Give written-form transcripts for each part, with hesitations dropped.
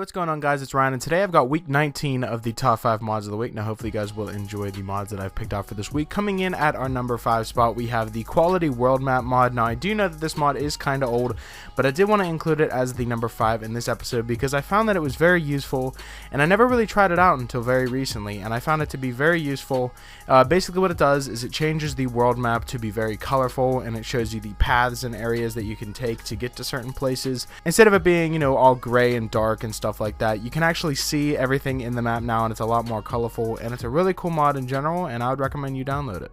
what's going on, guys? It's Ryan, and today I've got week 19 of the top 5 mods of the week. Now, hopefully you guys will enjoy the mods that I've picked out for this week. Coming in at our number 5 spot, we have the Quality World Map mod. Now, I do know that this mod is kind of old, but I did want to include it as the number 5 in this episode because I found that it was very useful, and I never really tried it out until very recently, and I found it to be very useful. Basically, what it does is it changes the world map to be very colorful, and it shows you the paths and areas that you can take to get to certain places. Instead of it being, all gray and dark and stuff like that, you can actually see everything in the map now, and it's a lot more colorful, and it's a really cool mod in general, and I would recommend you download it.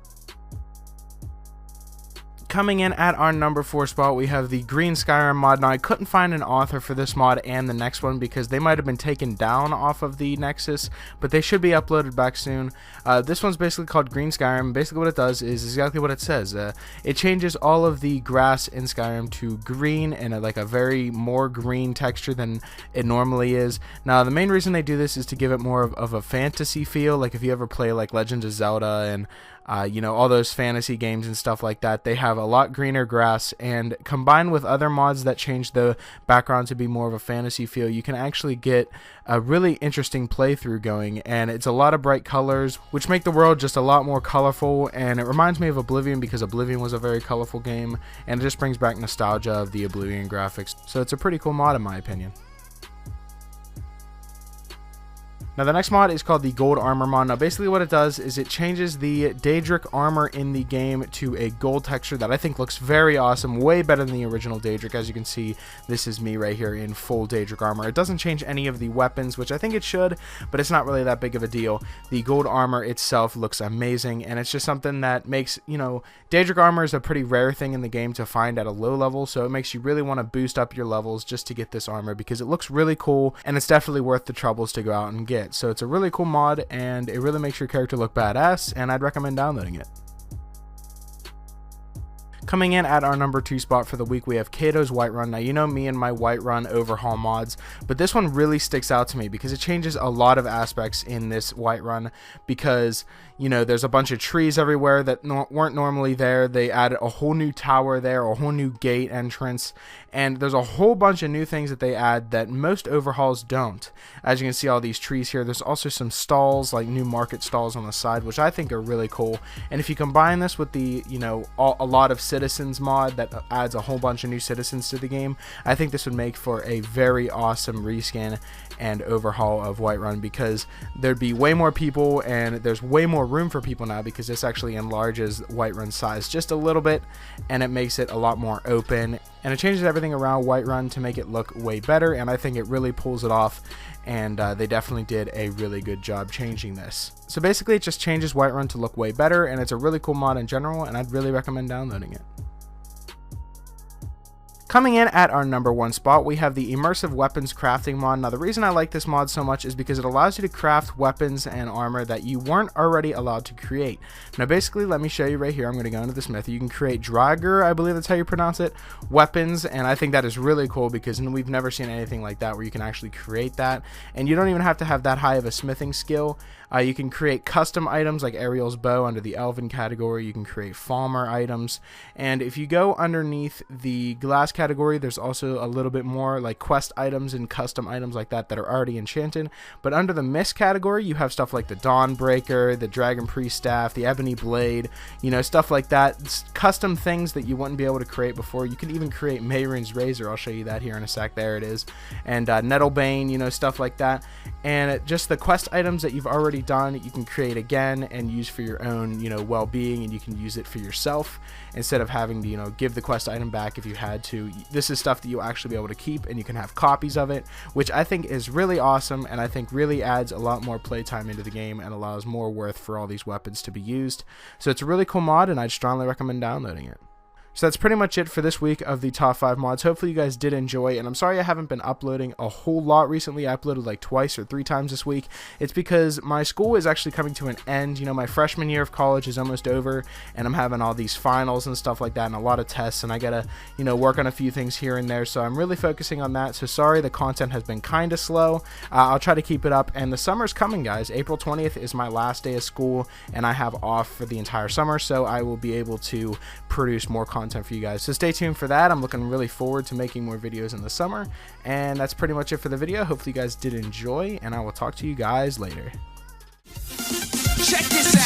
Coming in at our number 4 spot, we have the Green Skyrim mod. Now, I couldn't find an author for this mod and the next one because they might have been taken down off of the Nexus, but they should be uploaded back soon. This one's basically called Green Skyrim. Basically what it does is exactly what it says. It changes all of the grass in Skyrim to green and like a very more green texture than it normally is. Now, the main reason they do this is to give it more of a fantasy feel. Like if you ever play like Legend of Zelda and all those fantasy games and stuff like that, they have a lot greener grass, and combined with other mods that change the background to be more of a fantasy feel, you can actually get a really interesting playthrough going, and it's a lot of bright colors, which make the world just a lot more colorful, and it reminds me of Oblivion because Oblivion was a very colorful game, and it just brings back nostalgia of the Oblivion graphics, so it's a pretty cool mod in my opinion. Now, the next mod is called the Gold Armor mod. Now, basically what it does is it changes the Daedric armor in the game to a gold texture that I think looks very awesome, way better than the original Daedric. As you can see, this is me right here in full Daedric armor. It doesn't change any of the weapons, which I think it should, but it's not really that big of a deal. The gold armor itself looks amazing, and it's just something that makes, Daedric armor is a pretty rare thing in the game to find at a low level, so it makes you really want to boost up your levels just to get this armor because it looks really cool, and it's definitely worth the troubles to go out and get. So it's a really cool mod, and it really makes your character look badass, and I'd recommend downloading it. Coming in at our number 2 spot for the week, we have Kato's Whiterun. Now, you know me and my Whiterun overhaul mods, but this one really sticks out to me because it changes a lot of aspects in this Whiterun because, there's a bunch of trees everywhere that weren't normally there. They added a whole new tower there, a whole new gate entrance, and there's a whole bunch of new things that they add that most overhauls don't. As you can see, all these trees here, there's also some stalls, like new market stalls on the side, which I think are really cool. And if you combine this with the, a lot of citizens mod that adds a whole bunch of new citizens to the game, I think this would make for a very awesome reskin and overhaul of Whiterun because there'd be way more people, and there's way more room for people now because this actually enlarges Whiterun's size just a little bit, and it makes it a lot more open, and it changes everything around Whiterun to make it look way better, and I think it really pulls it off, and they definitely did a really good job changing this. So basically it just changes Whiterun to look way better, and it's a really cool mod in general, and I'd really recommend downloading it. Coming in at our number 1 spot, we have the Immersive Weapons Crafting mod. Now, the reason I like this mod so much is because it allows you to craft weapons and armor that you weren't already allowed to create. Now, basically, let me show you right here. I'm going to go into this method. You can create Draugr, I believe that's how you pronounce it, weapons, and I think that is really cool because we've never seen anything like that where you can actually create that, and you don't even have to have that high of a smithing skill. You can create custom items like Ariel's bow under the Elven category. You can create Falmer items, and if you go underneath the glass category, there's also a little bit more like quest items and custom items like that are already enchanted. But under the mist category, you have stuff like the Dawnbreaker, the Dragon Priest staff, the Ebony blade, stuff like that. It's custom things that you wouldn't be able to create before. You can even create Mehrunes razor. I'll show you that here in a sec. There it is. And Nettlebane, stuff like that. And just the quest items that you've already done, you can create again and use for your own well-being, and you can use it for yourself instead of having to give the quest item back if you had to. This is stuff that you'll actually be able to keep, and you can have copies of it, which I think is really awesome, and I think really adds a lot more playtime into the game and allows more worth for all these weapons to be used. So it's a really cool mod, and I'd strongly recommend downloading it. So that's pretty much it for this week of the top 5 mods. Hopefully you guys did enjoy, and I'm sorry I haven't been uploading a whole lot recently. I uploaded like twice or 3 times this week. It's because my school is actually coming to an end. My freshman year of college is almost over, and I'm having all these finals and stuff like that and a lot of tests, and I gotta work on a few things here and there, so I'm really focusing on that. So sorry the content has been kind of slow. I'll try to keep it up, and the summer's coming, guys. April 20th is my last day of school, and I have off for the entire summer, so I will be able to produce more content content for you guys. So stay tuned for that. I'm looking really forward to making more videos in the summer. And that's pretty much it for the video. Hopefully you guys did enjoy, and I will talk to you guys later. Check this out.